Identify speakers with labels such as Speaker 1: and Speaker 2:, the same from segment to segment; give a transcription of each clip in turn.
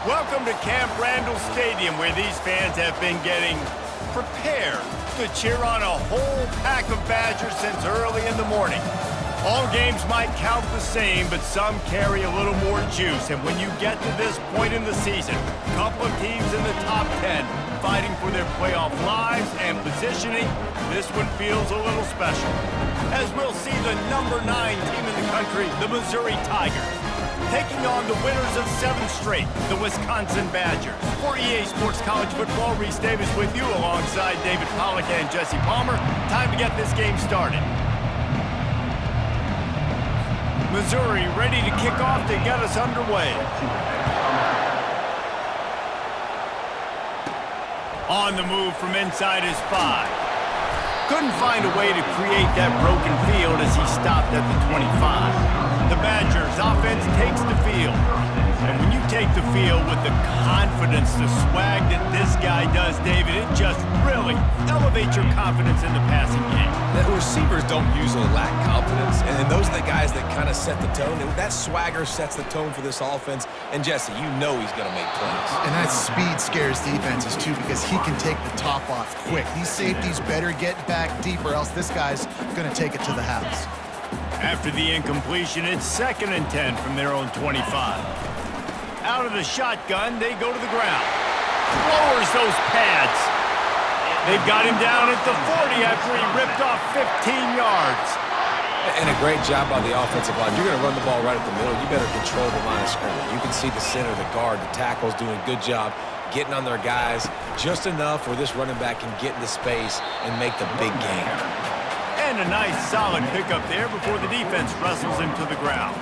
Speaker 1: Welcome to Camp Randall Stadium, where these fans have been getting prepared to cheer on a whole pack of Badgers since early in the morning. All games might count the same, but some carry a little more juice. And when you get to this point in the season, a couple of teams in the top 10 fighting for their playoff lives and positioning, this one feels a little special. As we'll see the number 9 team in the country, the Missouri Tigers, taking on the winners of 7 straight, the Wisconsin Badgers. For EA Sports College Football, Reese Davis with you alongside David Pollack and Jesse Palmer. Time to get this game started. Missouri ready to kick off to get us underway. On the move from inside his 5. Couldn't find a way to create that broken field as he stopped at the 25. The Badgers offense takes the field. And when you take the field with the confidence, the swag that this guy does, David, it just really elevates your confidence in the passing game.
Speaker 2: The receivers don't usually lack confidence, and those are the guys that kind of set the tone. And that swagger sets the tone for this offense. And Jesse, you know he's going to make plays.
Speaker 3: And that speed scares defenses too, because he can take the top off quick. These safeties better get back deep, or else this guy's going to take it to the house.
Speaker 1: After the incompletion, it's 2nd and 10 from their own 25. Out of the shotgun, they go to the ground. Lowers those pads. They've got him down at the 40 after he ripped off 15 yards.
Speaker 2: And a great job by the offensive line. You're going to run the ball right at the middle. You better control the line of scrimmage. You can see the center, the guard, the tackles doing a good job getting on their guys just enough where this running back can get into space and make the big game.
Speaker 1: And a nice solid pickup there before the defense wrestles him to the ground.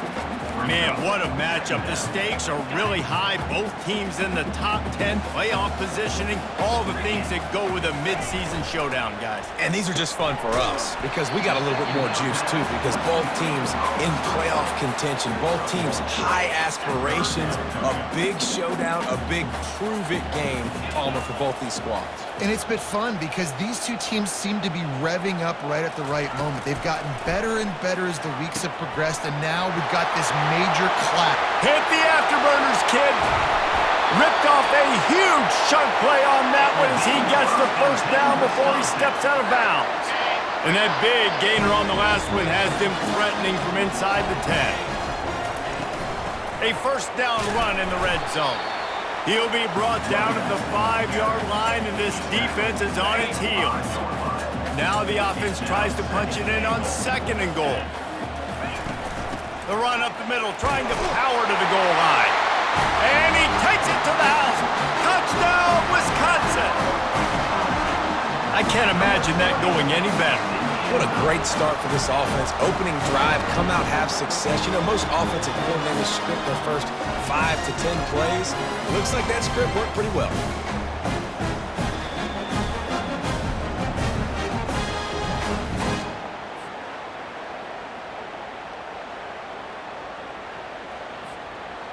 Speaker 1: Man, what a matchup. The stakes are really high. Both teams in the top 10, playoff positioning, all the things that go with a midseason showdown, guys.
Speaker 2: And these are just fun for us because we got a little bit more juice, too, because both teams in playoff contention, both teams high aspirations, a big showdown, a big prove-it game, Palmer, for both these squads.
Speaker 3: And it's been fun because these two teams seem to be revving up right at the right moment. They've gotten better and better as the weeks have progressed, and now we've got this major clap.
Speaker 1: Hit the afterburners, kid. Ripped off a huge chunk play on that one as he gets the first down before he steps out of bounds. And that big gainer on the last one has them threatening from inside the 10. A first down run in the red zone. He'll be brought down at the 5-yard line, and this defense is on its heels. Now the offense tries to punch it in on 2nd and goal. The run up the middle, trying to power to the goal line. And he takes it to the house. Touchdown, Wisconsin! I can't imagine that going any better.
Speaker 2: What a great start for this offense. Opening drive, come out, have success. You know, most offensive coordinators script their first 5 to 10 plays. Looks like that script worked pretty well.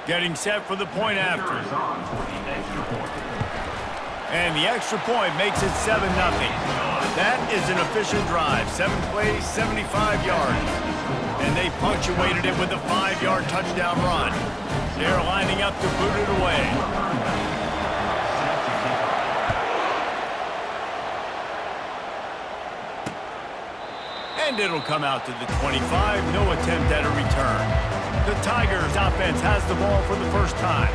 Speaker 1: Getting set for the point after. And the extra point makes it 7-0. That is an efficient drive. 7 plays, 75 yards. And they punctuated it with a 5-yard touchdown run. They're lining up to boot it away. And it'll come out to the 25. No attempt at a return. The Tigers offense has the ball for the first time.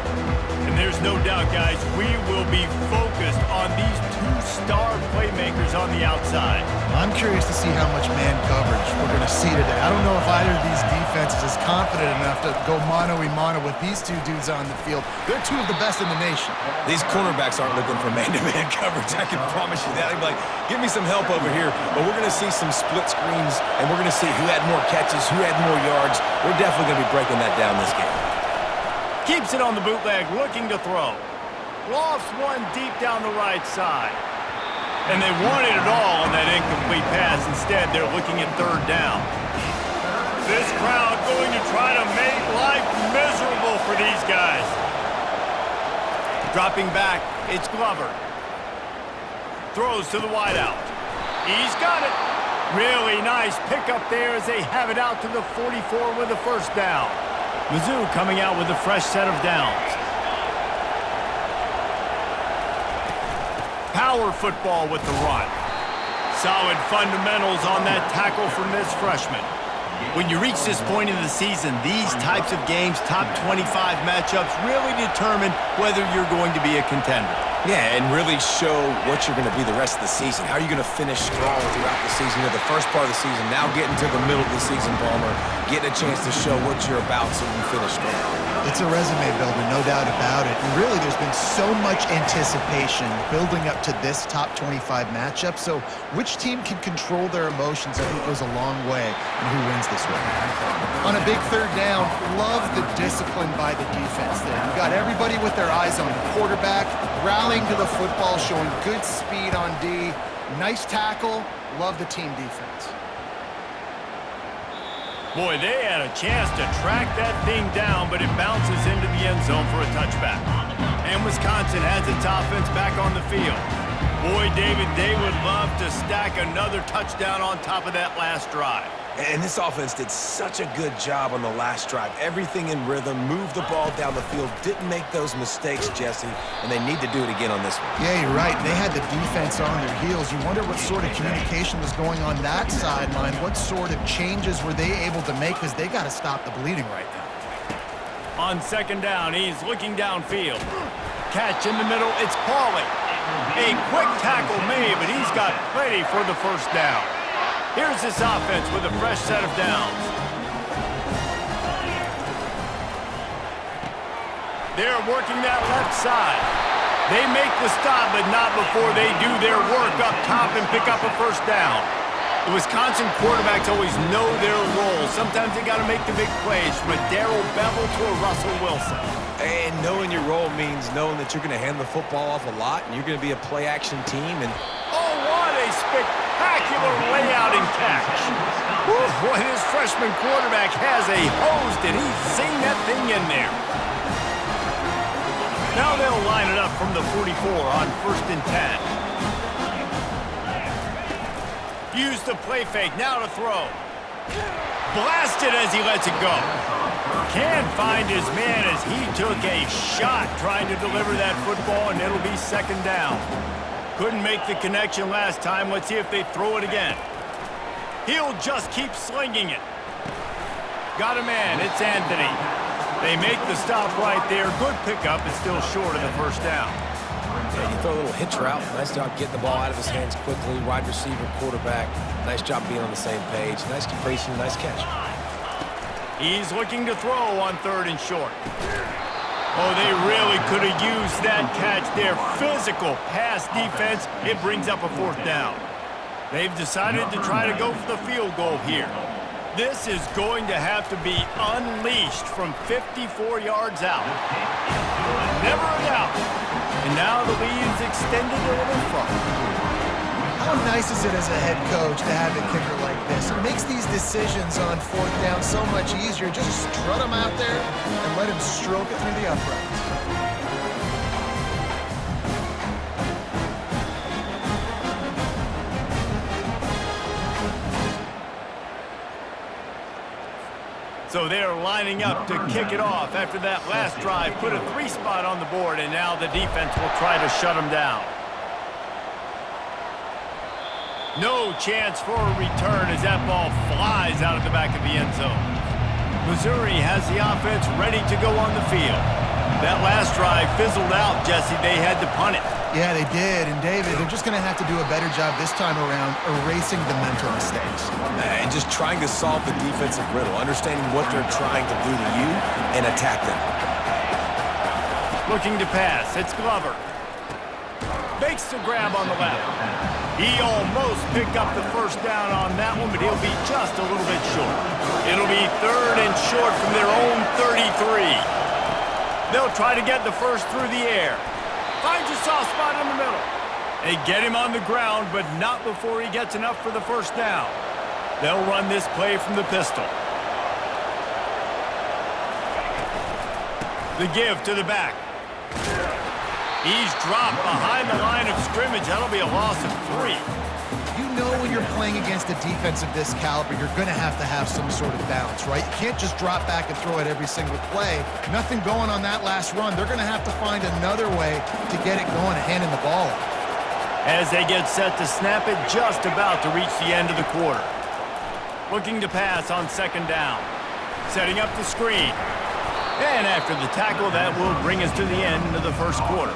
Speaker 1: And there's no doubt, guys, we will be focused on these 2 star playmakers on the outside.
Speaker 3: I'm curious to see how much man coverage we're going to see today. I don't know if either of these defenses is confident enough to go mano-a-mano with these 2 dudes on the field. They're 2 of the best in the nation.
Speaker 2: These cornerbacks aren't looking for man-to-man coverage. I can promise you that. They'd be like, give me some help over here. But we're going to see some split screens, and we're going to see who had more catches, who had more yards. We're definitely going to be breaking that down this game.
Speaker 1: Keeps it on the bootleg, looking to throw. Lofts one deep down the right side. And they wanted it all on that incomplete pass. Instead, they're looking at 3rd down. This crowd going to try to make life miserable for these guys. Dropping back, it's Glover. Throws to the wideout. He's got it. Really nice pickup there as they have it out to the 44 with a first down. Mizzou coming out with a fresh set of downs. Power football with the run. Solid fundamentals on that tackle from this freshman. When you reach this point in the season, these types of games, top 25 matchups, really determine whether you're going to be a contender.
Speaker 2: Yeah, and really show what you're going to be the rest of the season. How are you going to finish strong throughout the season? You know, the first part of the season, now getting to the middle of the season, Palmer, getting a chance to show what you're about so you finish strong.
Speaker 3: It's a resume builder, no doubt about it. And really, there's been so much anticipation building up to this top 25 matchup. So which team can control their emotions, I think, goes a long way in who wins this one. On a big third down, love the discipline by the defense there. You got everybody with their eyes on the quarterback, rallying to the football, showing good speed on D. Nice tackle. Love the team defense.
Speaker 1: Boy, they had a chance to track that thing down, but it bounces into the end zone for a touchback. And Wisconsin has its offense back on the field. Boy, David, they would love to stack another touchdown on top of that last drive.
Speaker 2: And this offense did such a good job on the last drive. Everything in rhythm, moved the ball down the field, didn't make those mistakes, Jesse, and they need to do it again on this one.
Speaker 3: Yeah, you're right. They had the defense on their heels. You wonder what sort of communication was going on that sideline. What sort of changes were they able to make, because they got to stop the bleeding right now.
Speaker 1: On second down, he's looking downfield. Catch in the middle, it's Pauly. A quick tackle made, but he's got plenty for the first down. Here's this offense with a fresh set of downs. They're working that left side. They make the stop, but not before they do their work up top and pick up a first down. The Wisconsin quarterbacks always know their role. Sometimes they got to make the big plays, from a Darrell Bevell to a Russell Wilson.
Speaker 2: And knowing your role means knowing that you're going to hand the football off a lot, and you're going to be a play-action team. And
Speaker 1: oh, what a spectacular layout and catch. Woo, boy, this freshman quarterback has a hose. Did he sing that thing in there? Now they'll line it up from the 44 on 1st and 10. Use the play fake, now to throw. Blasted as he lets it go. Can't find his man as he took a shot trying to deliver that football, and it'll be second down. Couldn't make the connection last time. Let's see if they throw it again. He'll just keep slinging it. Got a man. It's Anthony. They make the stop right there. Good pickup. It's still short of the first down.
Speaker 2: yeah, you throw a little hitch route. Nice job getting the ball out of his hands quickly. Wide receiver, quarterback. Nice job being on the same page. Nice completion, nice catch.
Speaker 1: He's looking to throw on 3rd and short. Oh, they really could have used that catch there. Physical pass defense. It brings up a 4th down. They've decided to try to go for the field goal here. This is going to have to be unleashed from 54 yards out. Never a doubt. And now the lead's extended a little further.
Speaker 3: How nice is it as a head coach to have a kicker like this? It makes these decisions on 4th down so much easier. Just strut him out there and let him stroke it through the uprights.
Speaker 1: So they're lining up to kick it off after that last drive. Put a 3 spot on the board, and now the defense will try to shut them down. No chance for a return as that ball flies out of the back of the end zone. Missouri has the offense ready to go on the field. That last drive fizzled out, Jesse. They had to punt it.
Speaker 3: Yeah, they did. And, David, they're just going to have to do a better job this time around erasing the mental mistakes.
Speaker 2: And just trying to solve the defensive riddle, understanding what they're trying to do to you and attack them.
Speaker 1: Looking to pass. It's Glover. Makes the grab on the left. He almost picked up the first down on that one, but he'll be just a little bit short. It'll be 3rd and short from their own 33. They'll try to get the first through the air. Finds a soft spot in the middle. They get him on the ground, but not before he gets enough for the first down. They'll run this play from the pistol. The give to the back. He's dropped behind the line of scrimmage. That'll be a loss of 3.
Speaker 3: You know when you're playing against a defense of this caliber, you're going to have some sort of balance, right? You can't just drop back and throw it every single play. Nothing going on that last run. They're going to have to find another way to get it going and handing the ball off.
Speaker 1: as they get set to snap it just about to reach the end of the quarter. Looking to pass on second down. Setting up the screen. And after the tackle, that will bring us to the end of the first quarter.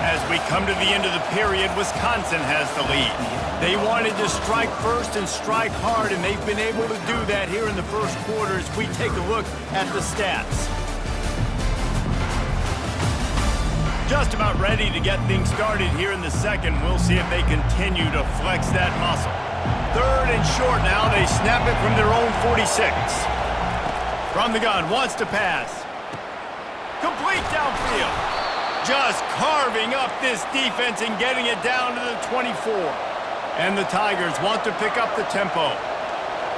Speaker 1: As we come to the end of the period, Wisconsin has the lead. They wanted to strike first and strike hard, and they've been able to do that here in the first quarter as we take a look at the stats. Just about ready to get things started here in the second. We'll see if they continue to flex that muscle. Third and short now. They snap it from their own 46. From the gun, wants to pass. Complete downfield. Just carving up this defense and getting it down to the 24. And the Tigers want to pick up the tempo.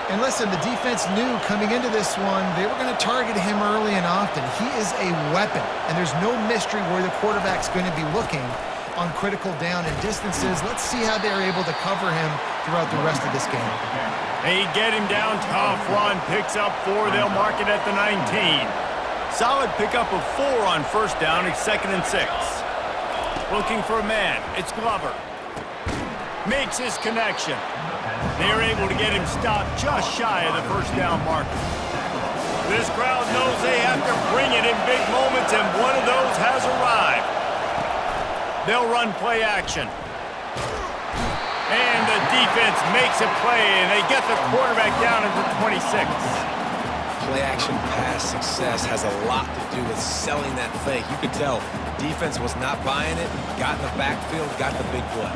Speaker 3: And listen, the defense knew coming into this one, they were going to target him early and often. He is a weapon, and there's no mystery where the quarterback's going to be looking on critical down and distances. Let's see how they're able to cover him throughout the rest of this game.
Speaker 1: They get him down, tough run, picks up 4. They'll mark it at the 19. Solid pickup of 4 on first down. It's 2nd and 6. Looking for a man. It's Glover. Makes his connection. They're able to get him stopped just shy of the first down marker. This crowd knows they have to bring it in big moments, and one of those has arrived. They'll run play action. And the defense makes a play, and they get the quarterback down at the 26.
Speaker 2: Play action pass success has a lot to do with selling that fake. You could tell defense was not buying it, got in the backfield, got the big play.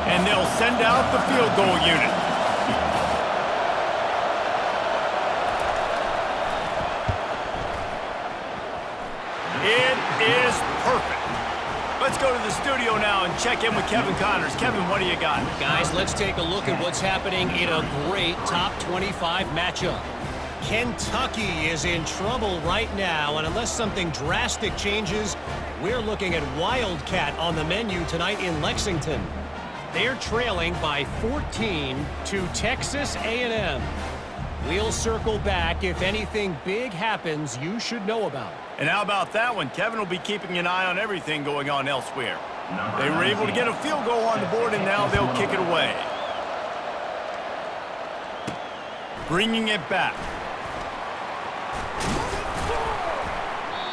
Speaker 1: And they'll send out the field goal unit. It is perfect. Let's go to the studio now and check in with Kevin Connors. Kevin, what do you got?
Speaker 4: Guys, let's take a look at what's happening in a great top 25 matchup. Kentucky is in trouble right now, and unless something drastic changes, we're looking at Wildcat on the menu tonight in Lexington. They're trailing by 14 to Texas A&M. We'll circle back if anything big happens you should know about.
Speaker 1: And how about that one? Kevin will be keeping an eye on everything going on elsewhere. They were able to get a field goal on the board, and now they'll kick it away. Bringing it back.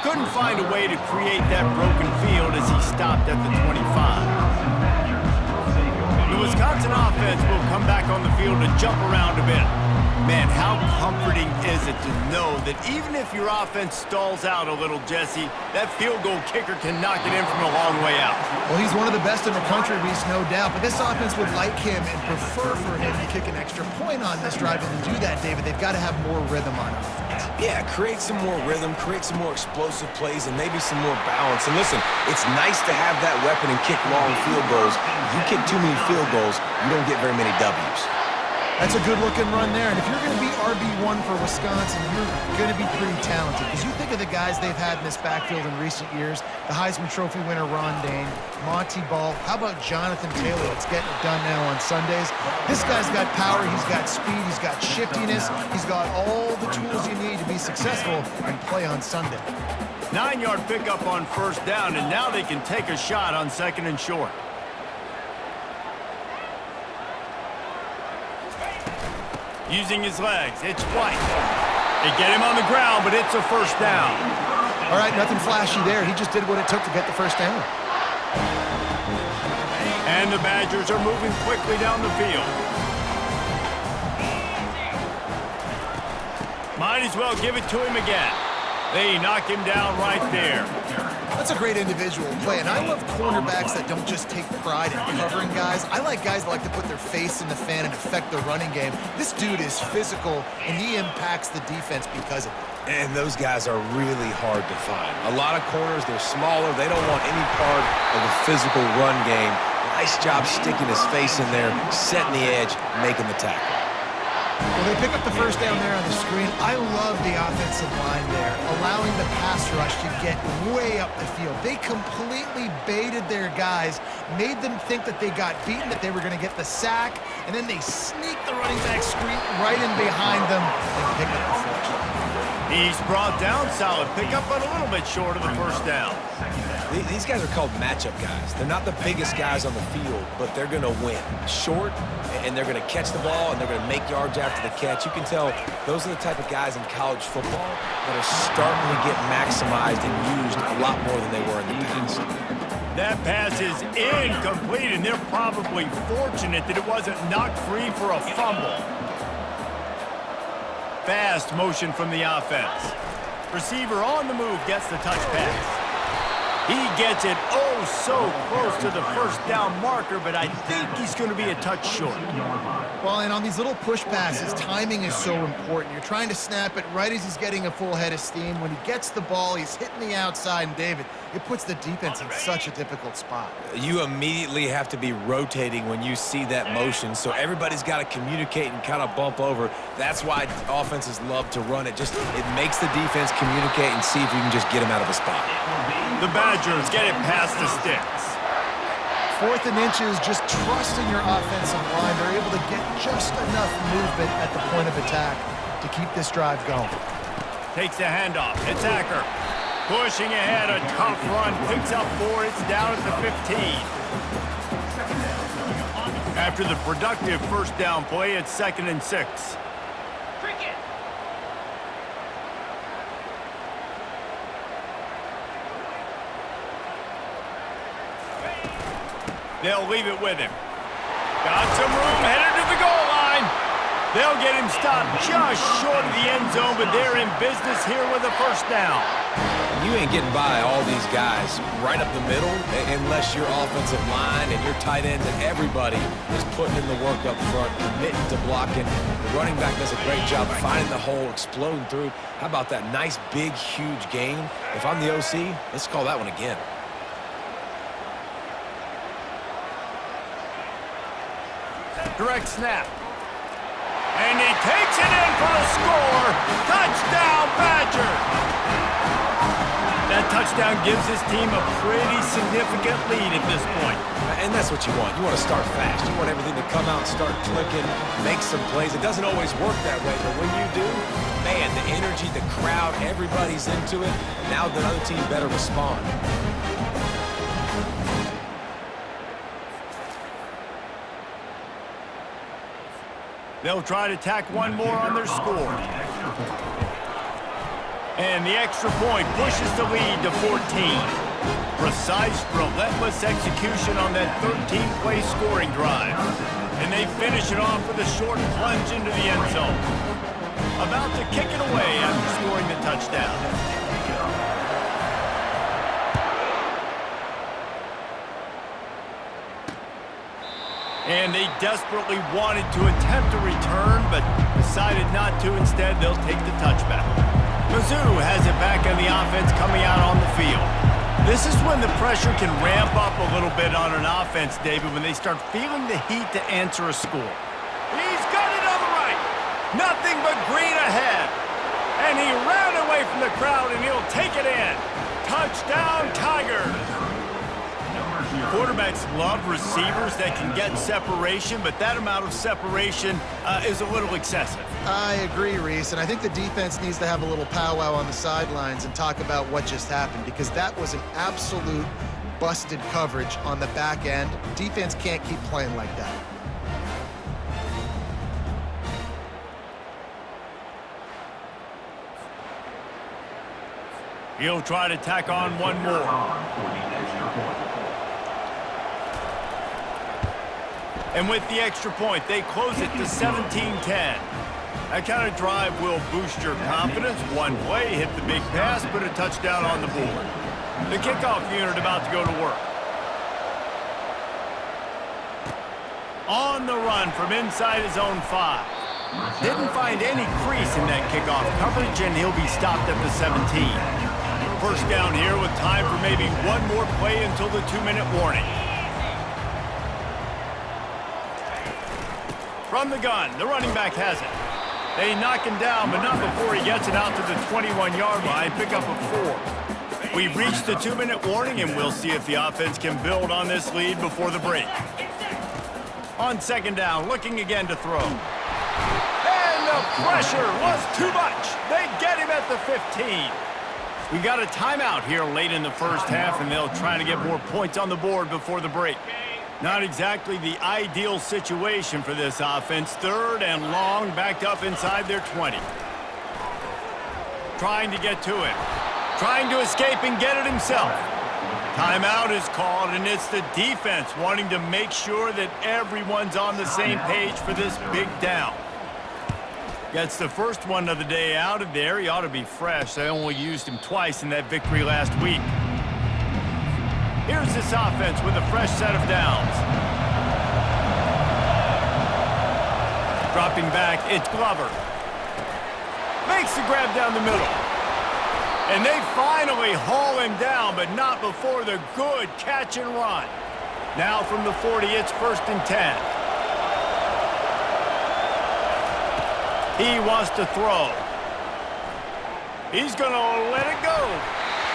Speaker 1: Couldn't find a way to create that broken field as he stopped at the 25. The Wisconsin offense will come back on the field to jump around a bit. Man, how comforting is it to know that even if your offense stalls out a little, Jesse, that field goal kicker can knock it in from a long way out.
Speaker 3: Well, he's one of the best in the country, Reese, no doubt. But this offense would like him and prefer for him to kick an extra point on this drive. And to do that, David, they've got to have more rhythm on offense.
Speaker 2: Yeah, create some more rhythm, create some more explosive plays, and maybe some more balance. And listen, it's nice to have that weapon and kick long field goals. If you kick too many field goals, you don't get very many W's.
Speaker 3: That's a good-looking run there. And if you're going to be RB1 for Wisconsin, you're going to be pretty talented. Because you think of the guys they've had in this backfield in recent years, the Heisman Trophy winner Ron Dayne, Monty Ball. How about Jonathan Taylor that's getting it done now on Sundays? This guy's got power, he's got speed, he's got shiftiness, he's got all the tools you need to be successful and play on Sunday.
Speaker 1: 9-yard pickup on first down, and now they can take a shot on 2nd and short. Using his legs, it's White. They get him on the ground, but it's a first down.
Speaker 3: All right, nothing flashy there. He just did what it took to get the first down.
Speaker 1: And the Badgers are moving quickly down the field. Might as well give it to him again. They knock him down right there.
Speaker 3: That's a great individual play, and I love cornerbacks that don't just take pride in covering guys. I like guys that like to put their face in the fan and affect the running game. This dude is physical, and he impacts the defense because of it.
Speaker 2: And those guys are really hard to find. A lot of corners, they're smaller. They don't want any part of a physical run game. Nice job sticking his face in there, setting the edge, making the tackle.
Speaker 3: Well, they pick up the first down there on the screen. I love the offensive line there, allowing the pass rush to get way up the field. They completely baited their guys, made them think that they got beaten, that they were going to get the sack, and then they sneak the running back screen right in behind them and pick up the first down.
Speaker 1: He's brought down, solid pickup, but a little bit short of the first down.
Speaker 2: These guys are called matchup guys. They're not the biggest guys on the field, but they're going to win. Short, and they're going to catch the ball, and they're going to make yards after the catch. You can tell those are the type of guys in college football that are starting to get maximized and used a lot more than they were in the past.
Speaker 1: That pass is incomplete, and they're probably fortunate that it wasn't knocked free for a fumble. Fast motion from the offense. Receiver on the move gets the touch pass. He gets it oh so close to the first down marker, but I think he's going to be a touch short.
Speaker 3: Well, and on these little push passes, timing is so important. You're trying to snap it right as he's getting a full head of steam. When he gets the ball, he's hitting the outside, and David, it puts the defense in such a difficult spot.
Speaker 2: You immediately have to be rotating when you see that motion, so everybody's got to communicate and kind of bump over. That's why offenses love to run it. It makes the defense communicate and see if you can just get him out of a spot.
Speaker 1: The Badgers get it past the sticks.
Speaker 3: 4th and inches, just trusting your offensive line. They're able to get just enough movement at the point of attack to keep this drive going.
Speaker 1: Takes the handoff. It's Acker. Pushing ahead, a tough run. Picks up 4. It's down at the 15. After the productive first down play, it's 2nd and 6. They'll leave it with him. Got some room, headed to the goal line. They'll get him stopped just short of the end zone, but they're in business here with a first down.
Speaker 2: You ain't getting by all these guys right up the middle unless your offensive line and your tight ends and everybody is putting in the work up front, committing to blocking. The running back does a great job finding the hole, exploding through. How about that nice, big, huge gain? If I'm the OC, let's call that one again.
Speaker 1: Direct snap. And he takes it in for the score. Touchdown, Badgers! That touchdown gives his team a pretty significant lead at this point.
Speaker 2: And that's what you want. You want to start fast. You want everything to come out and start clicking, make some plays. It doesn't always work that way, but when you do, man, the energy, the crowd, everybody's into it. Now the other team better respond.
Speaker 1: They'll try to tack one more on their score. And the extra point pushes the lead to 14. Precise, relentless execution on that 13-play scoring drive. And they finish it off with a short plunge into the end zone. About to kick it away after scoring the touchdown. And they desperately wanted to attempt a return, but decided not to. Instead, they'll take the touchback. Mizzou has it back on the offense coming out on the field. This is when the pressure can ramp up a little bit on an offense, David, when they start feeling the heat to answer a score. He's got it on the right. Nothing but green ahead. And he ran away from the crowd, and he'll take it in. Touchdown, Tigers. Quarterbacks love receivers that can get separation, but that amount of separation is a little excessive.
Speaker 3: I agree, Reese, and I think the defense needs to have a little powwow on the sidelines and talk about what just happened, because that was an absolute busted coverage on the back end. Defense can't keep playing like that.
Speaker 1: He'll try to tack on one more. And with the extra point, they close it to 17-10. That kind of drive will boost your confidence. One play, hit the big pass, put a touchdown on the board. The kickoff unit about to go to work. On the run from inside his own 5. Didn't find any crease in that kickoff coverage, and he'll be stopped at the 17. First down here with time for maybe one more play until the 2-minute warning. From the gun, the running back has it. They knock him down, but not before he gets it out to the 21-yard line. Pick up a 4. We've reached the 2-minute warning, and we'll see if the offense can build on this lead before the break. On second down, looking again to throw. And the pressure was too much. They get him at the 15. We got a timeout here late in the first half, and they'll try to get more points on the board before the break. Not exactly the ideal situation for this offense. Third and long, backed up inside their 20. Trying to get to it. Trying to escape and get it himself. Timeout is called, and it's the defense wanting to make sure that everyone's on the same page for this big down. Gets the first one of the day out of there. He ought to be fresh. They only used him twice in that victory last week. Here's this offense with a fresh set of downs. Dropping back, it's Glover. Makes the grab down the middle. And they finally haul him down, but not before the good catch and run. Now from the 40, it's 1st and 10. He wants to throw. He's going to let it go.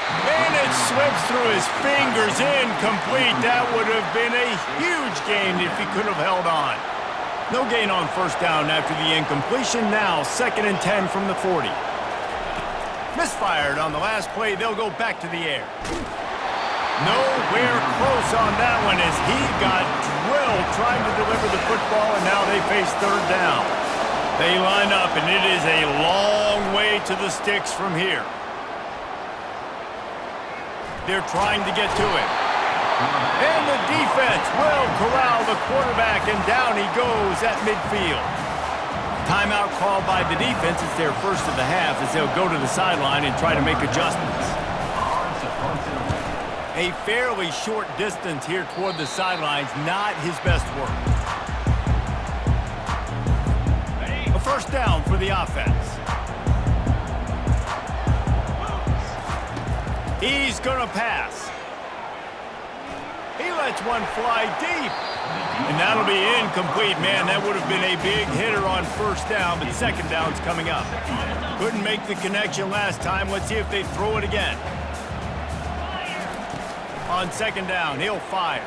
Speaker 1: And it slips through his fingers, incomplete. That would have been a huge gain if he could have held on. No gain on first down after the incompletion. Now 2nd and 10 from the 40. Misfired on the last play. They'll go back to the air. Nowhere close on that one as he got drilled trying to deliver the football, and now they face 3rd down. They line up, and it is a long way to the sticks from here. They're trying to get to it. And the defense will corral the quarterback, and down he goes at midfield. Timeout called by the defense. It's their first of the half as they'll go to the sideline and try to make adjustments. A fairly short distance here toward the sidelines, not his best work. A first down for the offense. He's going to pass. He lets one fly deep. And that'll be incomplete, man. That would have been a big hitter on first down, but second down's coming up. Couldn't make the connection last time. Let's see if they throw it again. On second down, he'll fire.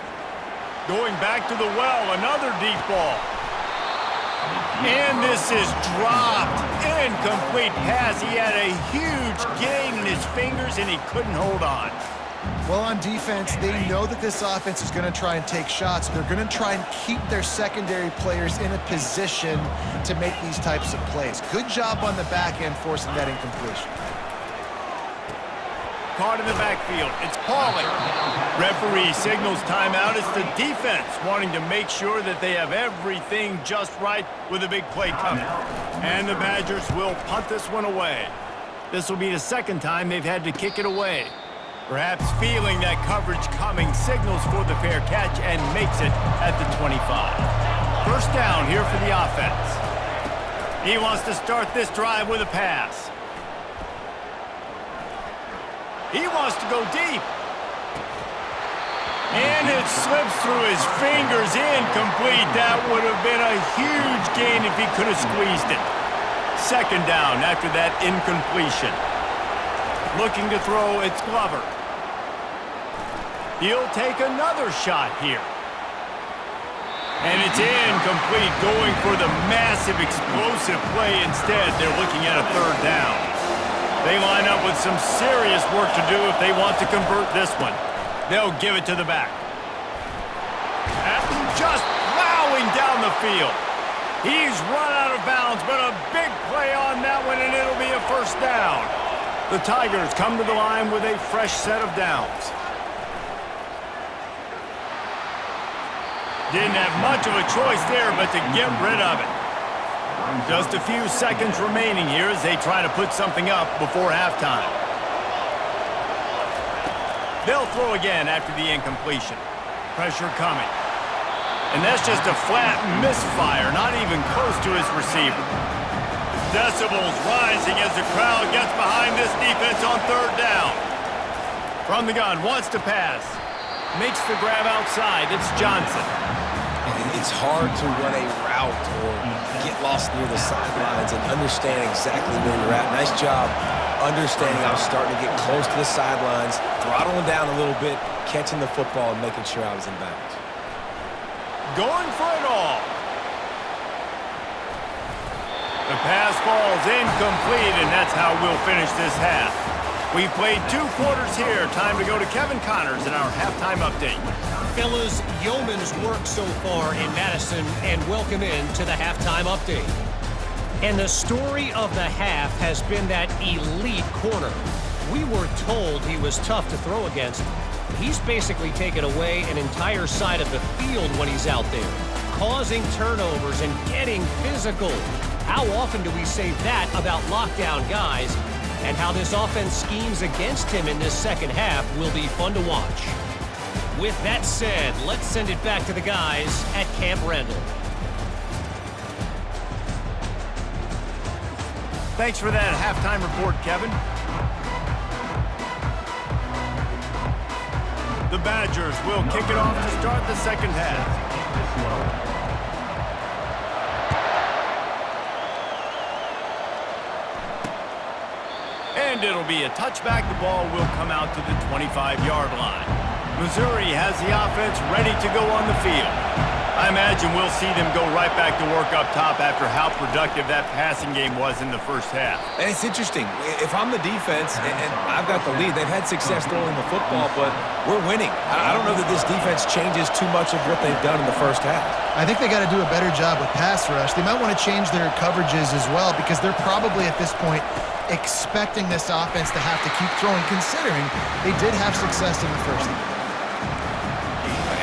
Speaker 1: Going back to the well, another deep ball. And this is dropped. Incomplete pass. He had a huge gain in his fingers, and he couldn't hold on.
Speaker 3: Well, on defense, they know that this offense is going to try and take shots. They're going to try and keep their secondary players in a position to make these types of plays. Good job on the back end forcing that incompletion.
Speaker 1: Caught in the backfield. It's Pauling. Referee signals timeout. It's the defense wanting to make sure that they have everything just right with a big play coming. And the Badgers will punt this one away. This will be the second time they've had to kick it away. Perhaps feeling that coverage coming, signals for the fair catch and makes it at the 25. First down here for the offense. He wants to start this drive with a pass. He wants to go deep. And it slips through his fingers, incomplete. That would have been a huge gain if he could have squeezed it. Second down after that incompletion. Looking to throw, it's Glover. He'll take another shot here. And it's incomplete, going for the massive explosive play instead. They're looking at a third down. They line up with some serious work to do if they want to convert this one. They'll give it to the back. Just plowing down the field. He's run out of bounds, but a big play on that one, and it'll be a first down. The Tigers come to the line with a fresh set of downs. Didn't have much of a choice there but to get rid of it. Just a few seconds remaining here as they try to put something up before halftime. They'll throw again after the incompletion. Pressure coming. And that's just a flat misfire, not even close to his receiver. Decibels rising as the crowd gets behind this defense on third down. From the gun, wants to pass. Makes the grab outside. It's Johnson.
Speaker 2: It's hard to run a route or get lost near the sidelines and understand exactly where you're at. Nice job understanding I was starting to get close to the sidelines, throttling down a little bit, catching the football and making sure I was in bounds.
Speaker 1: Going for it all. The pass falls incomplete, and that's how we'll finish this half. We've played 2 quarters here. Time to go to Kevin Connors in our halftime update.
Speaker 4: Fellas, yeoman's work so far in Madison, and welcome in to the halftime update. And the story of the half has been that elite corner. We were told he was tough to throw against. He's basically taken away an entire side of the field when he's out there, causing turnovers and getting physical. How often do we say that about lockdown guys? And how this offense schemes against him in this second half will be fun to watch. With that said, let's send it back to the guys at Camp Randall.
Speaker 1: Thanks for that halftime report, Kevin. The Badgers will kick it off to start the second half. And it'll be a touchback. The ball will come out to the 25-yard line. Missouri has the offense ready to go on the field. I imagine we'll see them go right back to work up top after how productive that passing game was in the first half.
Speaker 2: And it's interesting. If I'm the defense and I've got the lead, they've had success throwing the football, but we're winning. I don't know that this defense changes too much of what they've done in the first half.
Speaker 3: I think they got to do a better job with pass rush. They might want to change their coverages as well because they're probably at this point expecting this offense to have to keep throwing, considering they did have success in the first half.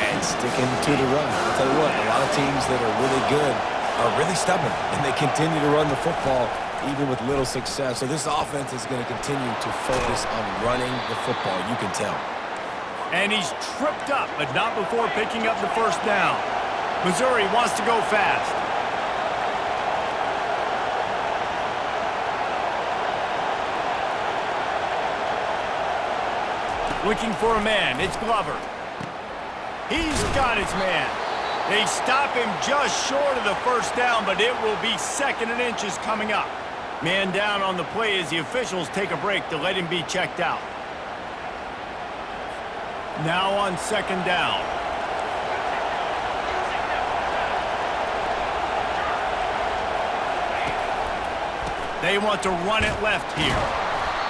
Speaker 2: And sticking to the run. I'll tell you what, a lot of teams that are really good are really stubborn, and they continue to run the football even with little success. So this offense is going to continue to focus on running the football, you can tell.
Speaker 1: And he's tripped up, but not before picking up the first down. Missouri wants to go fast. Looking for a man. It's Glover. He's got his man. They stop him just short of the first down, but it will be 2nd and inches coming up. Man down on the play as the officials take a break to let him be checked out. Now on 2nd down. They want to run it left here.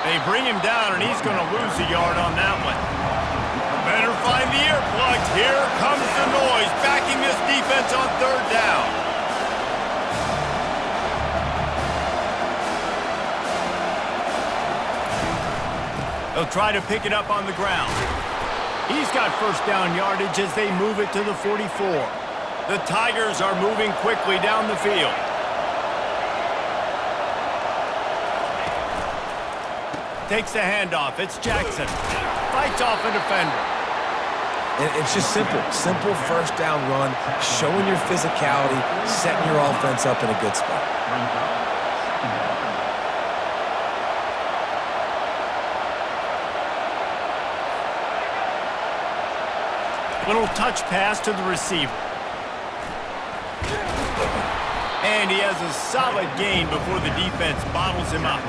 Speaker 1: They bring him down, and he's going to lose a yard on that one. Better find the earplugs. Here comes the noise, backing this defense on 3rd down. They'll try to pick it up on the ground. He's got first down yardage as they move it to the 44. The Tigers are moving quickly down the field. Takes the handoff. It's Jackson. Fights off a defender.
Speaker 2: And it's just simple. Simple first down run, showing your physicality, setting your offense up in a good spot.
Speaker 1: Little touch pass to the receiver. And he has a solid gain before the defense bottles him up.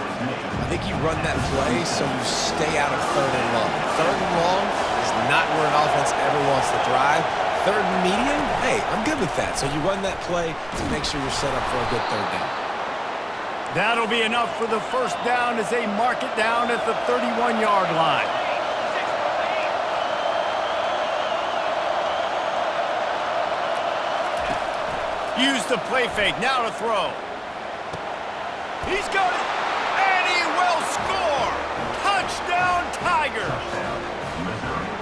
Speaker 2: I think you run that play so you stay out of 3rd and long. 3rd and long is not where an offense ever wants to thrive. 3rd and medium, hey, I'm good with that. So you run that play to make sure you're set up for a good 3rd down.
Speaker 1: That'll be enough for the first down as they mark it down at the 31-yard line. Use the play fake, now to throw. He's got it, and he will score! Touchdown, Tigers!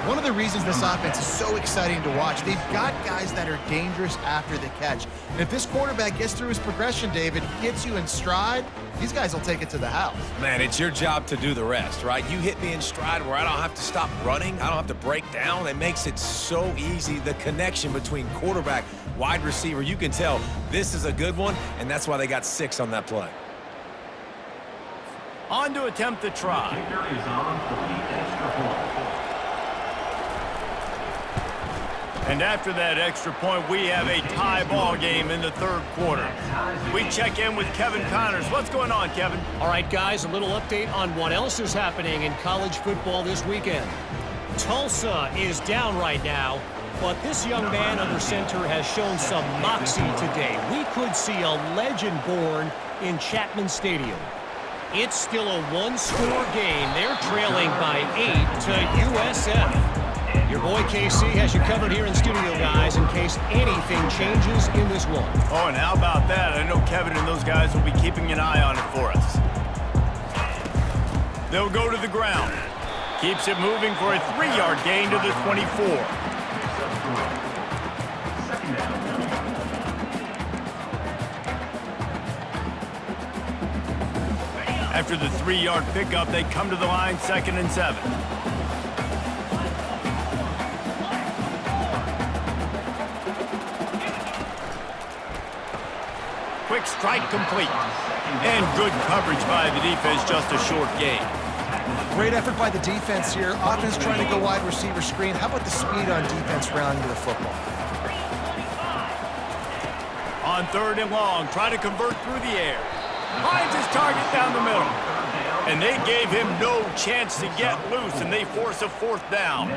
Speaker 3: One of the reasons this offense is so exciting to watch, they've got guys that are dangerous after the catch. And if this quarterback gets through his progression, David, hits you in stride, these guys will take it to the house.
Speaker 2: Man, it's your job to do the rest, right? You hit me in stride where I don't have to stop running. I don't have to break down. It makes it so easy. The connection between quarterback, wide receiver, you can tell this is a good one, and that's why they got 6 on that play.
Speaker 1: On to attempt the try. And after that extra point, we have a tie ball game in the third quarter. We check in with Kevin Connors. What's going on, Kevin?
Speaker 4: All right, guys, a little update on what else is happening in college football this weekend. Tulsa is down right now, but this young man under center has shown some moxie today. We could see a legend born in Chapman Stadium. It's still a one-score game. They're trailing by 8 to USF. Your boy KC has you covered here in studio, guys, in case anything changes in this one.
Speaker 1: Oh, and how about that? I know Kevin and those guys will be keeping an eye on it for us. They'll go to the ground. Keeps it moving for a 3-yard gain to the 24. After the 3-yard pickup, they come to the line, 2nd and 7. Quick strike complete. And good coverage by the defense, just a short gain.
Speaker 5: Great effort by the defense here. Offense trying to go wide receiver screen. How about the speed on defense rounding the football?
Speaker 1: On 3rd and long, try to convert through the air. Finds his target down the middle. And they gave him no chance to get loose, and they force a 4th down.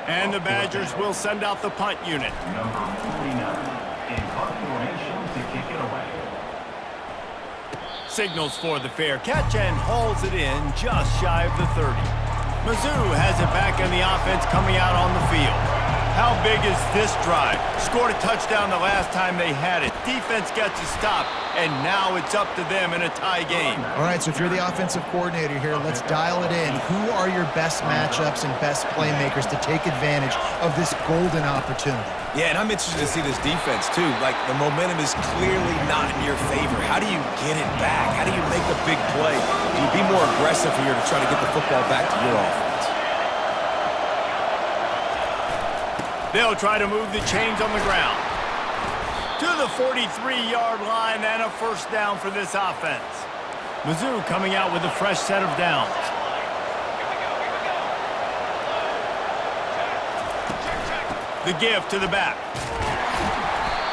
Speaker 1: And the Badgers will send out the punt unit. Signals for the fair catch and hauls it in just shy of the 30. Mizzou has it back in the offense coming out on the field. How big is this drive? Scored a touchdown the last time they had it. Defense gets a stop, and now it's up to them in a tie game.
Speaker 3: All right, so if you're the offensive coordinator here, let's dial it in. Who are your best matchups and best playmakers to take advantage of this golden opportunity?
Speaker 2: Yeah, and I'm interested to see this defense, too. Like, the momentum is clearly not in your favor. How do you get it back? How do you make a big play? Do you be more aggressive here to try to get the football back to your offense?
Speaker 1: They'll try to move the chains on the ground. To the 43-yard line and a 1st down for this offense. Mizzou coming out with a fresh set of downs. The give to the back.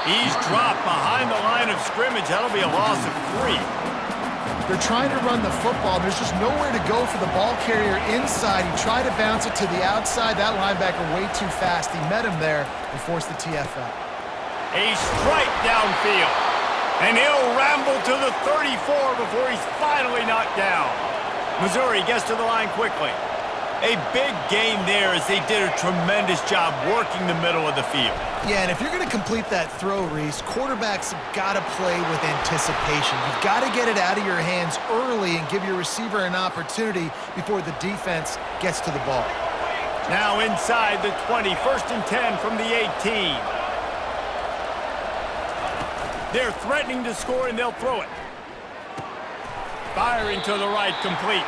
Speaker 1: He's dropped behind the line of scrimmage. That'll be a loss of 3.
Speaker 3: They're trying to run the football. There's just nowhere to go for the ball carrier inside. He tried to bounce it to the outside. That linebacker way too fast. He met him there and forced the TFL.
Speaker 1: A strike downfield. And he'll ramble to the 34 before he's finally knocked down. Missouri gets to the line quickly. A big gain there as they did a tremendous job working the middle of the field.
Speaker 3: Yeah, and if you're going to complete that throw, Reese, quarterbacks have got to play with anticipation. You've got to get it out of your hands early and give your receiver an opportunity before the defense gets to the ball.
Speaker 1: Now inside the 20, 1st and 10 from the 18. They're threatening to score, and they'll throw it. Firing to the right, complete.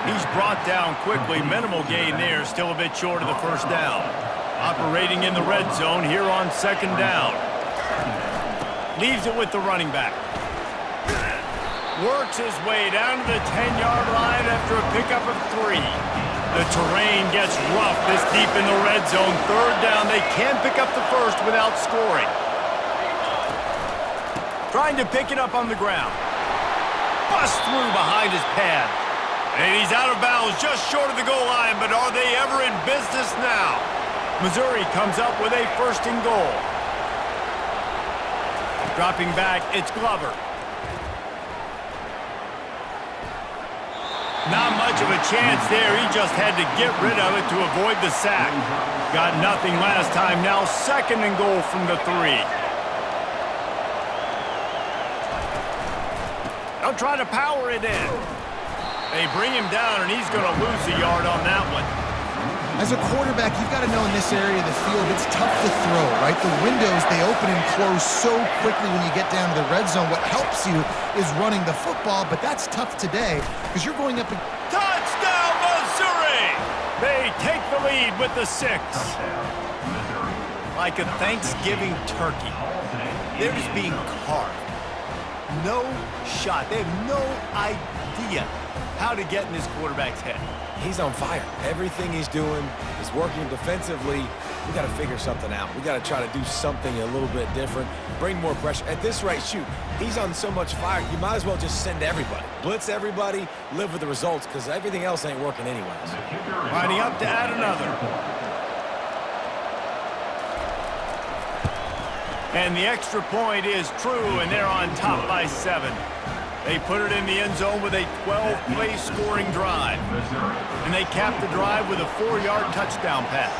Speaker 1: He's brought down quickly. Minimal gain there, still a bit short of the 1st down. Operating in the red zone here on 2nd down. Leaves it with the running back. Works his way down to the 10-yard line after a pickup of 3. The terrain gets rough this deep in the red zone. 3rd down, they can't pick up the 1st without scoring. Trying to pick it up on the ground. Bust through behind his pad. And he's out of bounds just short of the goal line, but are they ever in business now? Missouri comes up with a 1st and goal. Dropping back, it's Glover. Not much of a chance there. He just had to get rid of it to avoid the sack. Got nothing last time. Now 2nd and goal from the 3. They'll try to power it in. They bring him down, and he's going to lose a yard on that one.
Speaker 3: As a quarterback, you've got to know in this area of the field, it's tough to throw, right? The windows, they open and close so quickly when you get down to the red zone. What helps you is running the football, but that's tough today because you're going up and...
Speaker 1: Touchdown, Missouri! They take the lead with the 6. Like a Thanksgiving turkey. They're just being carved. No shot. They have no idea idea how to get in this quarterback's head.
Speaker 2: He's on fire. Everything he's doing is working defensively. We got to figure something out. We got to try to do something a little bit different, bring more pressure. At this rate, shoot, he's on so much fire, you might as well just send everybody. Blitz everybody, live with the results, because everything else ain't working anyways.
Speaker 1: Lining up to add another. And the extra point is true, and they're on top by 7. They put it in the end zone with a 12-play scoring drive. And they capped the drive with a 4-yard touchdown pass.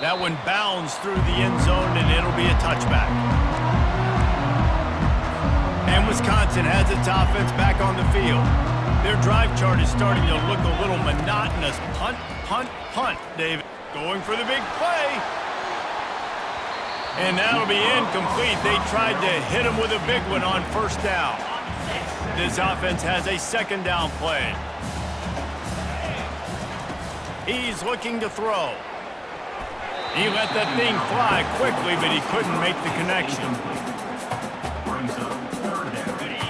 Speaker 1: That one bounds through the end zone, and it'll be a touchback. And Wisconsin has its offense back on the field. Their drive chart is starting to look a little monotonous. Punt, punt, punt, David. Going for the big play. And that'll be incomplete. They tried to hit him with a big one on first down. This offense has a second down play. He's looking to throw. He let that thing fly quickly, but he couldn't make the connection.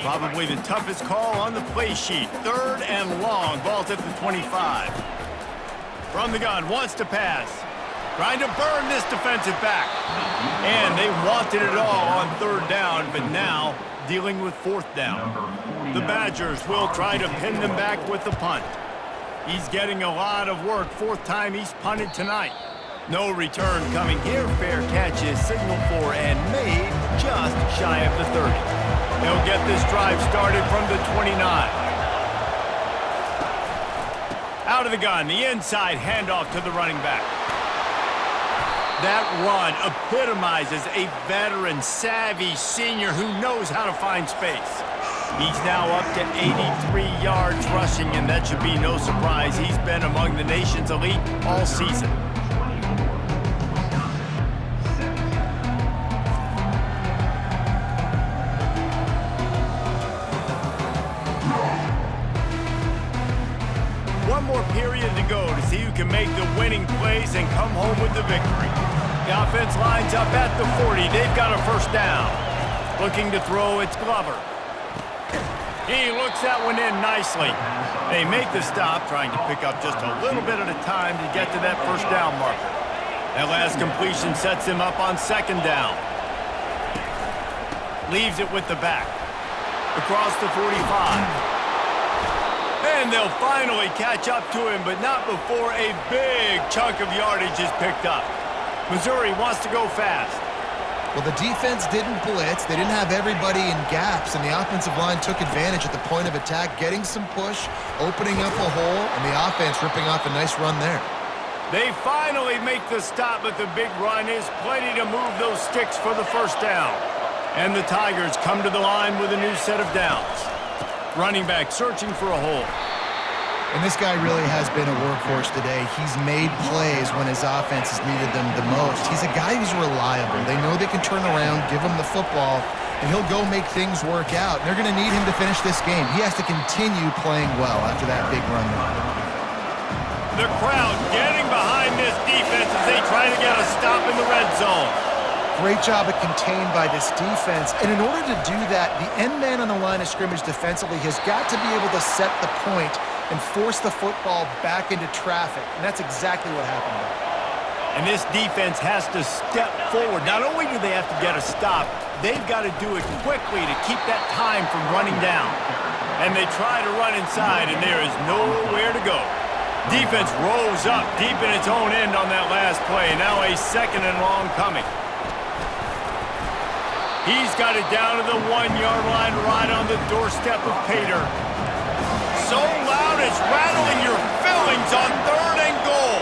Speaker 1: Probably the toughest call on the play sheet. 3rd and long. Ball's at the 25. From the gun, wants to pass. Trying to burn this defensive back. And they wanted it all on 3rd down, but now dealing with 4th down. The Badgers will try to pin them back with the punt. He's getting a lot of work. 4th time he's punted tonight. No return coming here. Fair catch is signaled for and made just shy of the 30. They'll get this drive started from the 29. Out of the gun, the inside handoff to the running back. That run epitomizes a veteran, savvy senior who knows how to find space. He's now up to 83 yards rushing, and that should be no surprise. He's been among the nation's elite all season. One more period to go to see who can make the winning plays and come home with the victory. The offense lines up at the 40. They've got a first down. Looking to throw, it's Glover. He looks that one in nicely. They make the stop, trying to pick up just a little bit at a time to get to that first down marker. That last completion sets him up on 2nd down. Leaves it with the back. Across the 45. And they'll finally catch up to him, but not before a big chunk of yardage is picked up. Missouri wants to go fast.
Speaker 3: Well, the defense didn't blitz. They didn't have everybody in gaps, and the offensive line took advantage at the point of attack, getting some push, opening up a hole, and the offense ripping off a nice run there.
Speaker 1: They finally make the stop, but the big run is plenty to move those sticks for the first down. And the Tigers come to the line with a new set of downs. Running back searching for a hole.
Speaker 3: And this guy really has been a workhorse today. He's made plays when his offense has needed them the most. He's a guy who's reliable. They know they can turn around, give him the football, and he'll go make things work out. They're going to need him to finish this game. He has to continue playing well after that big run there.
Speaker 1: The crowd getting behind this defense as they try to get a stop in the red zone.
Speaker 3: Great job of contained by this defense. And in order to do that, the end man on the line of scrimmage defensively has got to be able to set the point and force the football back into traffic. And that's exactly what happened there.
Speaker 1: And this defense has to step forward. Not only do they have to get a stop, they've got to do it quickly to keep that time from running down. And they try to run inside, and there is nowhere to go. Defense rolls up deep in its own end on that last play. Now a 2nd and long coming. He's got it down to the 1-yard line right on the doorstep of Pater. So loud it's rattling your fillings on 3rd and goal.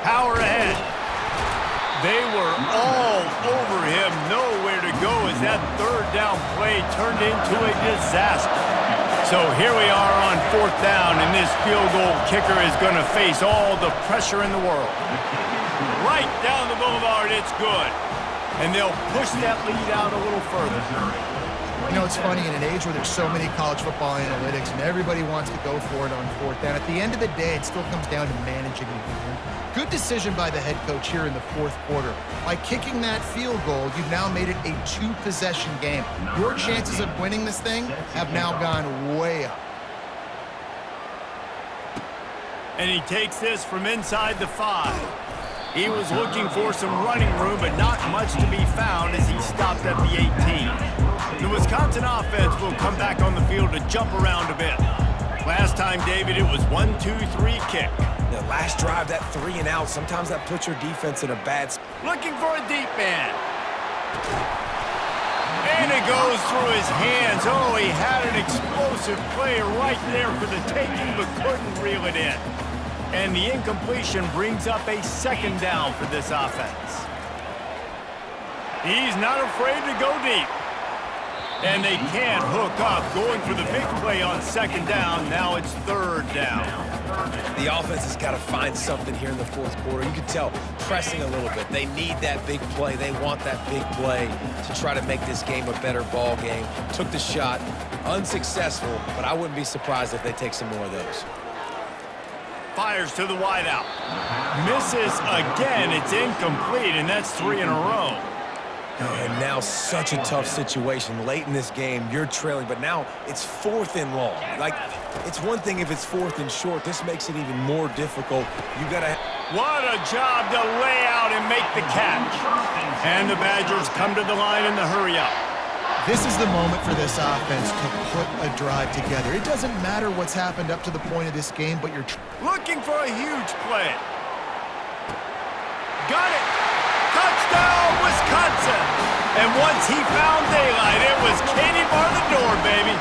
Speaker 1: Power ahead. They were all over him. Nowhere to go as that 3rd down play turned into a disaster. So here we are on 4th down, and this field goal kicker is going to face all the pressure in the world. Right down the boulevard, it's good. And they'll push that lead out a little further.
Speaker 3: You know, it's funny, in an age where there's so many college football analytics and everybody wants to go for it on fourth down, at the end of the day, it still comes down to managing the game. Good decision by the head coach here in the fourth quarter. By kicking that field goal, you've now made it a two-possession game. Your chances of winning this thing have now gone way up.
Speaker 1: And he takes this from inside the 5. He was looking for some running room, but not much to be found as he stopped at the 18. The Wisconsin offense will come back on the field to jump around a bit. Last time, David, it was 1-2-3 kick.
Speaker 2: The last drive, that 3 and out, sometimes that puts your defense in a bad spot.
Speaker 1: Looking for a deep man. And it goes through his hands. Oh, he had an explosive player right there for the taking, but couldn't reel it in. And the incompletion brings up a second down for this offense. He's not afraid to go deep. And they can't hook up. Going for the big play on second down. Now it's third down.
Speaker 2: The offense has got to find something here in the fourth quarter. You can tell pressing a little bit. They need that big play. They want that big play to try to make this game a better ball game. Took the shot. Unsuccessful, but I wouldn't be surprised if they take some more of those.
Speaker 1: Fires to the wideout. Misses again. It's incomplete, and that's 3 in a row.
Speaker 2: And now such a tough situation. Late in this game, you're trailing, but now it's 4th and long. Like, it's one thing if it's 4th and short. This makes it even more difficult. You got to...
Speaker 1: What a job to lay out and make the catch. And the Badgers come to the line in the hurry-up.
Speaker 3: This is the moment for this offense to put a drive together. It doesn't matter what's happened up to the point of this game, but you're...
Speaker 1: Looking for a huge play. Got it. Touchdown, Wisconsin. And once he found daylight, it was Katie bar the door, baby.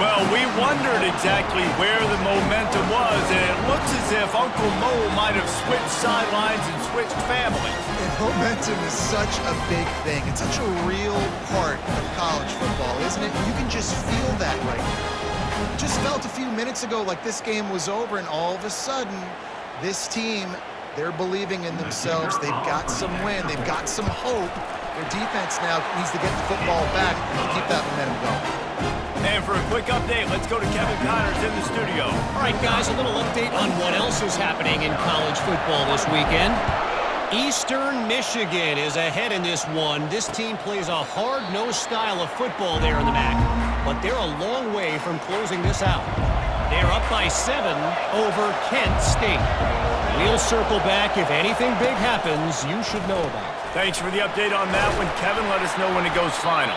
Speaker 1: Well, we wondered exactly where the momentum was, and it looks as if Uncle Mo might have switched sidelines and switched families.
Speaker 3: And momentum is such a big thing. It's such a real part of college football, isn't it? You can just feel that right now. It just felt a few minutes ago like this game was over, and all of a sudden, this team, they're believing in themselves. They've got some wind. They've got some hope. Their defense now needs to get the football back to keep that momentum going.
Speaker 1: And for a quick update, let's go to Kevin Connors in the studio.
Speaker 4: All right, guys, a little update on what else is happening in college football this weekend. Eastern Michigan is ahead in this one. This team plays a hard-nosed style of football there in the MAC, but they're a long way from closing this out. They're up by 7 over Kent State. We'll circle back. If anything big happens, you should know about it.
Speaker 1: Thanks for the update on that one, Kevin. Let us know when it goes final.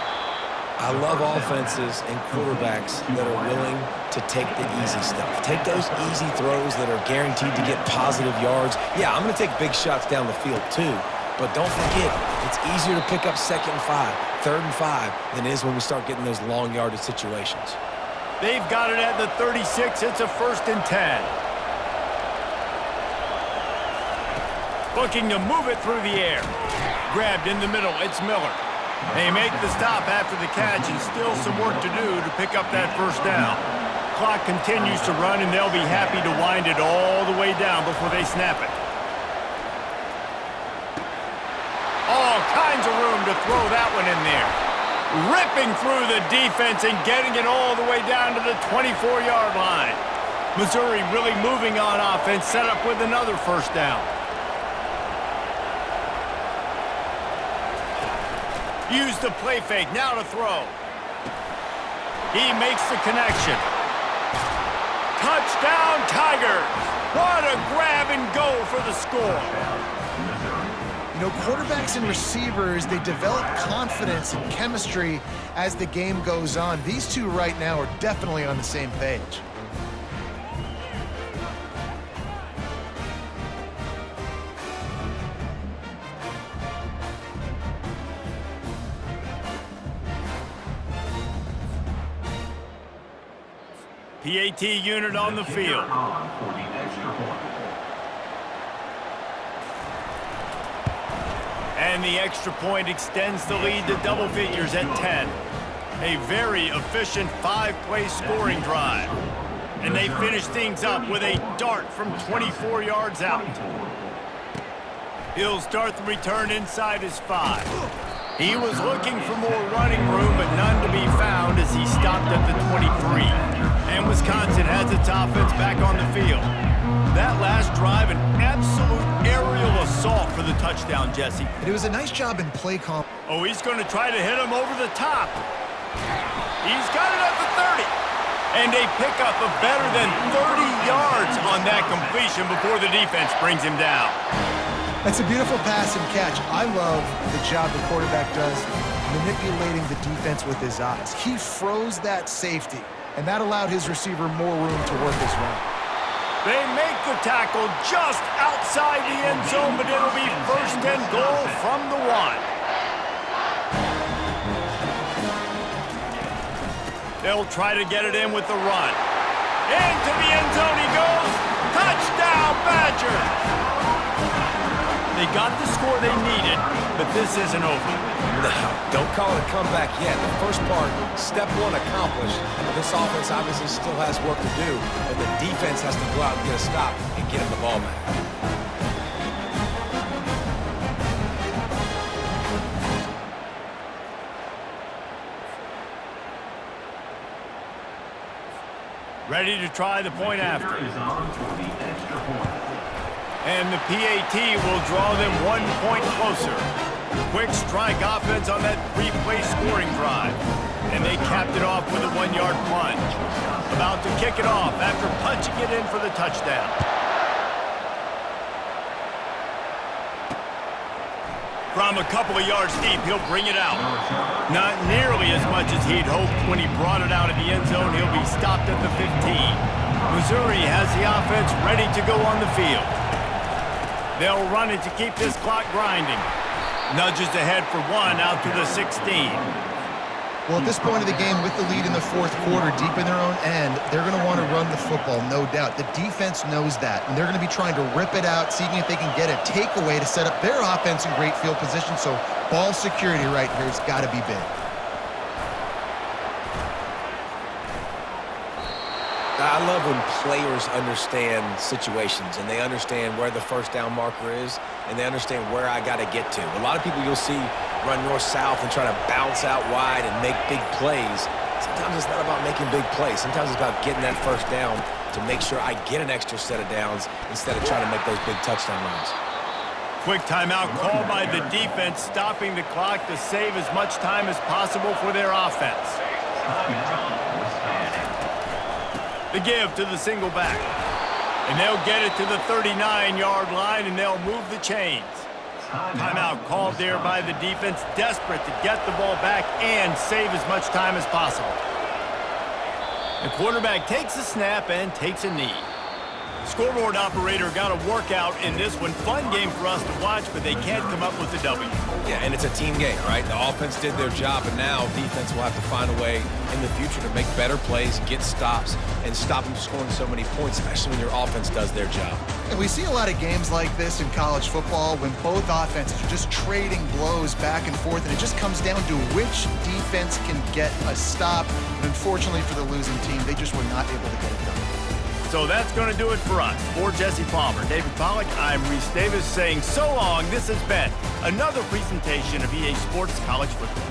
Speaker 2: I love offenses and quarterbacks that are willing to take the easy stuff. Take those easy throws that are guaranteed to get positive yards. Yeah, I'm going to take big shots down the field too, but don't forget, it's easier to pick up 2nd and 5, 3rd and 5 than it is when we start getting those long yardage situations.
Speaker 1: They've got it at the 36. It's a 1st and 10. Looking to move it through the air. Grabbed in the middle. It's Miller. They make the stop after the catch, and still some work to do to pick up that 1st down. Clock continues to run, and they'll be happy to wind it all the way down before they snap it. All kinds of room to throw that one in there. Ripping through the defense and getting it all the way down to the 24-yard line. Missouri really moving on offense, set up with another 1st down. Use the play fake, now to throw. He makes the connection. Touchdown, Tigers! What a grab and go for the score.
Speaker 3: You know, quarterbacks and receivers, they develop confidence and chemistry as the game goes on. These two right now are definitely on the same page.
Speaker 1: PAT unit on the field. And the extra point extends the lead to double figures at 10. A very efficient 5-play scoring drive. And they finish things up with a dart from 24 yards out. He'll start the return inside his 5. He was looking for more running room, but none to be found as he stopped at the 23. And Wisconsin has its offense back on the field. That last drive, an absolute aerial assault for the touchdown, Jesse.
Speaker 3: And it was a nice job in play call.
Speaker 1: Oh, he's going to try to hit him over the top. He's got it at the 30. And a pickup of better than 30 yards on that completion before the defense brings him down.
Speaker 5: That's a beautiful pass and catch. I love the job the quarterback does manipulating the defense with his eyes. He froze that safety, and that allowed his receiver more room to work his route.
Speaker 1: They make the tackle just outside the end zone, but it'll be first and goal from the 1. They'll try to get it in with the run. Into the end zone he goes. Touchdown, Badgers! They got the score they needed, but this isn't over.
Speaker 2: No, don't call it a comeback yet. The first part, step one accomplished. But this offense obviously still has work to do, but the defense has to go out and get a stop and get him the ball back.
Speaker 1: Ready to try the point after. And the PAT will draw them 1 point closer. Quick strike offense on that 3-play scoring drive. And they capped it off with a 1-yard plunge. About to kick it off after punching it in for the touchdown. From a couple of yards deep, he'll bring it out. Not nearly as much as he'd hoped when he brought it out of the end zone. He'll be stopped at the 15. Missouri has the offense ready to go on the field. They'll run it to keep this clock grinding. Nudges ahead for 1 out to the 16.
Speaker 3: Well, at this point of the game, with the lead in the fourth quarter, deep in their own end, they're going to want to run the football, no doubt. The defense knows that, and they're going to be trying to rip it out, seeing if they can get a takeaway to set up their offense in great field position. So ball security right here has got to be big.
Speaker 2: I love when players understand situations and they understand where the first down marker is and they understand where I got to get to. A lot of people you'll see run north-south and try to bounce out wide and make big plays. Sometimes it's not about making big plays. Sometimes it's about getting that first down to make sure I get an extra set of downs instead of trying to make those big touchdown runs.
Speaker 1: Quick timeout called by the defense, stopping the clock to save as much time as possible for their offense. The give to the single back. And they'll get it to the 39-yard line, and they'll move the chains. Timeout called there by the defense, desperate to get the ball back and save as much time as possible. The quarterback takes a snap and takes a knee. Scoreboard operator got a workout in this one. Fun game for us to watch, but they can't come up with a W.
Speaker 2: Yeah, and it's a team game, right? The offense did their job, and now defense will have to find a way in the future to make better plays, get stops, and stop them scoring so many points, especially when your offense does their job.
Speaker 3: And we see a lot of games like this in college football when both offenses are just trading blows back and forth, and it just comes down to which defense can get a stop. And unfortunately for the losing team, they just were not able to get it done.
Speaker 1: So that's going to do it for us. For Jesse Palmer, David Pollack, I'm Reese Davis saying so long. This has been another presentation of EA Sports College Football.